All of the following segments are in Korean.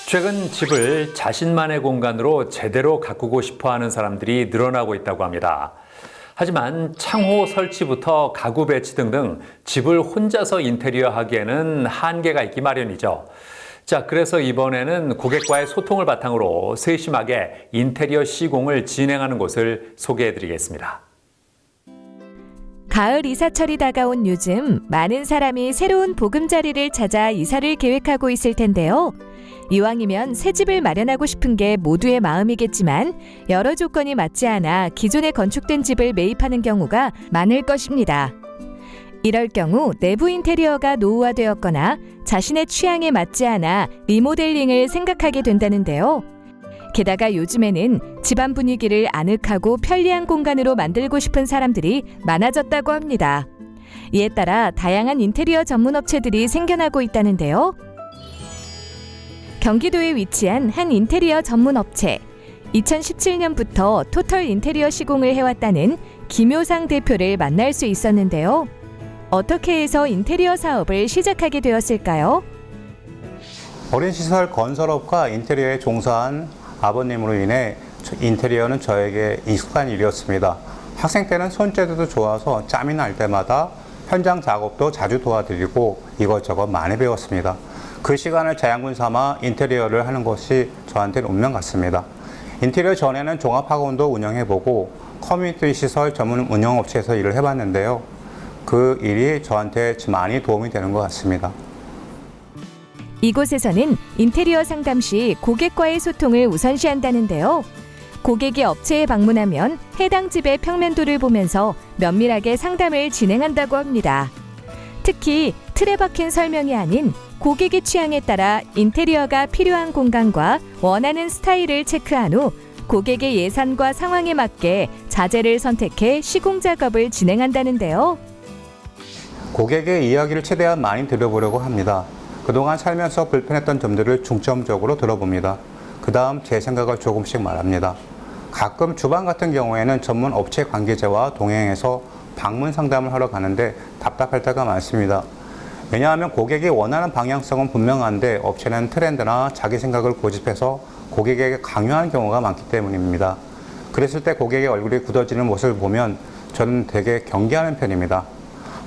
최근 집을 자신만의 공간으로 제대로 가꾸고 싶어 하는 사람들이 늘어나고 있다고 합니다. 하지만 창호 설치부터 가구 배치 등등 집을 혼자서 인테리어 하기에는 한계가 있기 마련이죠. 자, 그래서 이번에는 고객과의 소통을 바탕으로 세심하게 인테리어 시공을 진행하는 곳을 소개해드리겠습니다. 가을 이사철이 다가온 요즘 많은 사람이 새로운 보금자리를 찾아 이사를 계획하고 있을 텐데요. 이왕이면 새 집을 마련하고 싶은 게 모두의 마음이겠지만 여러 조건이 맞지 않아 기존에 건축된 집을 매입하는 경우가 많을 것입니다. 이럴 경우 내부 인테리어가 노후화되었거나 자신의 취향에 맞지 않아 리모델링을 생각하게 된다는데요. 게다가 요즘에는 집안 분위기를 아늑하고 편리한 공간으로 만들고 싶은 사람들이 많아졌다고 합니다. 이에 따라 다양한 인테리어 전문 업체들이 생겨나고 있다는데요. 경기도에 위치한 한 인테리어 전문 업체, 2017년부터 토털 인테리어 시공을 해왔다는 김효상 대표를 만날 수 있었는데요. 어떻게 해서 인테리어 사업을 시작하게 되었을까요? 어린시설 건설업과 인테리어에 종사한 아버님으로 인해 인테리어는 저에게 익숙한 일이었습니다. 학생 때는 손재주도 좋아서 짬이 날 때마다 현장 작업도 자주 도와드리고 이것저것 많이 배웠습니다. 그 시간을 자양분 삼아 인테리어를 하는 것이 저한테는 운명 같습니다. 인테리어 전에는 종합학원도 운영해보고 커뮤니티 시설 전문 운영업체에서 일을 해봤는데요. 그 일이 저한테 많이 도움이 되는 것 같습니다. 이곳에서는 인테리어 상담 시 고객과의 소통을 우선시한다는데요. 고객이 업체에 방문하면 해당 집의 평면도를 보면서 면밀하게 상담을 진행한다고 합니다. 특히 틀에 박힌 설명이 아닌 고객의 취향에 따라 인테리어가 필요한 공간과 원하는 스타일을 체크한 후 고객의 예산과 상황에 맞게 자재를 선택해 시공 작업을 진행한다는데요. 고객의 이야기를 최대한 많이 들어보려고 합니다. 그동안 살면서 불편했던 점들을 중점적으로 들어봅니다. 그 다음 제 생각을 조금씩 말합니다. 가끔 주방 같은 경우에는 전문 업체 관계자와 동행해서 방문 상담을 하러 가는데 답답할 때가 많습니다. 왜냐하면 고객이 원하는 방향성은 분명한데 업체는 트렌드나 자기 생각을 고집해서 고객에게 강요하는 경우가 많기 때문입니다. 그랬을 때 고객의 얼굴이 굳어지는 모습을 보면 저는 되게 경계하는 편입니다.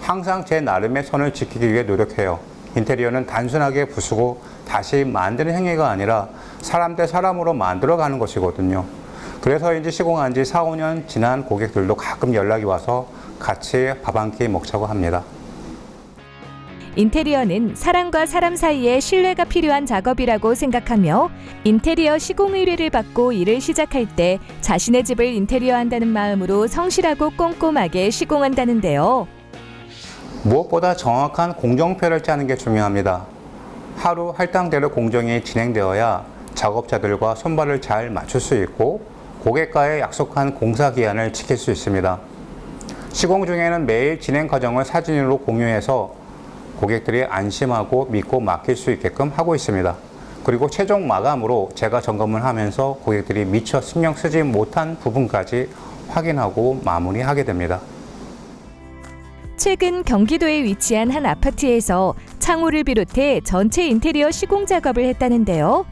항상 제 나름의 선을 지키기 위해 노력해요. 인테리어는 단순하게 부수고 다시 만드는 행위가 아니라 사람 대 사람으로 만들어가는 것이거든요. 그래서인지 시공한 지 4, 5년 지난 고객들도 가끔 연락이 와서 같이 밥 한 끼 먹자고 합니다. 인테리어는 사람과 사람 사이에 신뢰가 필요한 작업이라고 생각하며 인테리어 시공 의뢰를 받고 일을 시작할 때 자신의 집을 인테리어한다는 마음으로 성실하고 꼼꼼하게 시공한다는데요. 무엇보다 정확한 공정표를 짜는 게 중요합니다. 하루 할당대로 공정이 진행되어야 작업자들과 손발을 잘 맞출 수 있고 고객과의 약속한 공사 기한을 지킬 수 있습니다. 시공 중에는 매일 진행 과정을 사진으로 공유해서 고객들이 안심하고 믿고 맡길 수 있게끔 하고 있습니다. 그리고 최종 마감으로 제가 점검을 하면서 고객들이 미처 신경 쓰지 못한 부분까지 확인하고 마무리하게 됩니다. 최근 경기도에 위치한 한 아파트에서 창호를 비롯해 전체 인테리어 시공 작업을 했다는데요.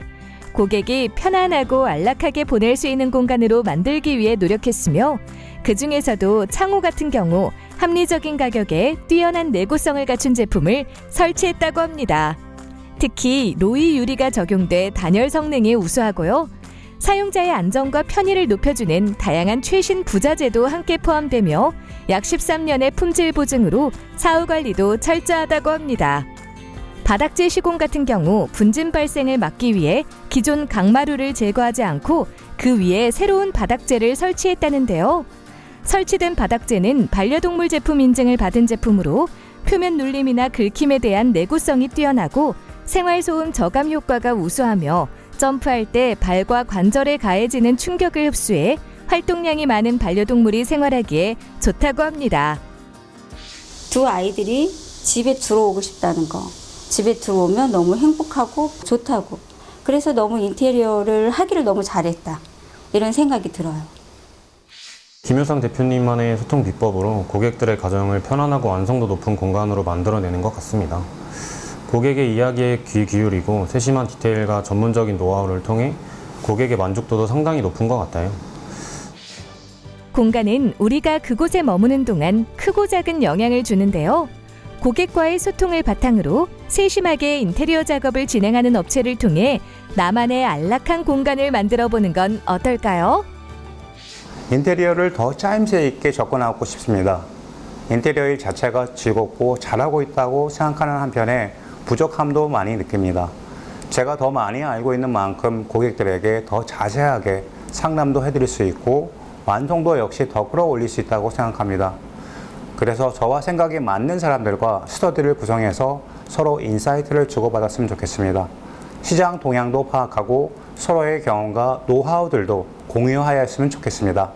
고객이 편안하고 안락하게 보낼 수 있는 공간으로 만들기 위해 노력했으며 그 중에서도 창호 같은 경우 합리적인 가격에 뛰어난 내구성을 갖춘 제품을 설치했다고 합니다. 특히 로이 유리가 적용돼 단열 성능이 우수하고요. 사용자의 안전과 편의를 높여주는 다양한 최신 부자재도 함께 포함되며 약 13년의 품질 보증으로 사후 관리도 철저하다고 합니다. 바닥재 시공 같은 경우 분진 발생을 막기 위해 기존 강마루를 제거하지 않고 그 위에 새로운 바닥재를 설치했다는데요. 설치된 바닥재는 반려동물 제품 인증을 받은 제품으로 표면 눌림이나 긁힘에 대한 내구성이 뛰어나고 생활소음 저감 효과가 우수하며 점프할 때 발과 관절에 가해지는 충격을 흡수해 활동량이 많은 반려동물이 생활하기에 좋다고 합니다. 두 아이들이 집에 들어오고 싶다는 거. 집에 들어오면 너무 행복하고 좋다고. 그래서 너무 인테리어를 하기를 너무 잘했다. 이런 생각이 들어요. 김효상 대표님만의 소통 비법으로 고객들의 가정을 편안하고 완성도 높은 공간으로 만들어내는 것 같습니다. 고객의 이야기에 귀 기울이고 세심한 디테일과 전문적인 노하우를 통해 고객의 만족도도 상당히 높은 것 같아요. 공간은 우리가 그곳에 머무는 동안 크고 작은 영향을 주는데요. 고객과의 소통을 바탕으로 세심하게 인테리어 작업을 진행하는 업체를 통해 나만의 안락한 공간을 만들어 보는 건 어떨까요? 인테리어를 더 짜임새 있게 접근하고 싶습니다. 인테리어 일 자체가 즐겁고 잘하고 있다고 생각하는 한편에 부족함도 많이 느낍니다. 제가 더 많이 알고 있는 만큼 고객들에게 더 자세하게 상담도 해드릴 수 있고 완성도 역시 더 끌어올릴 수 있다고 생각합니다. 그래서 저와 생각이 맞는 사람들과 스터디를 구성해서 서로 인사이트를 주고받았으면 좋겠습니다. 시장 동향도 파악하고 서로의 경험과 노하우들도 공유하였으면 좋겠습니다.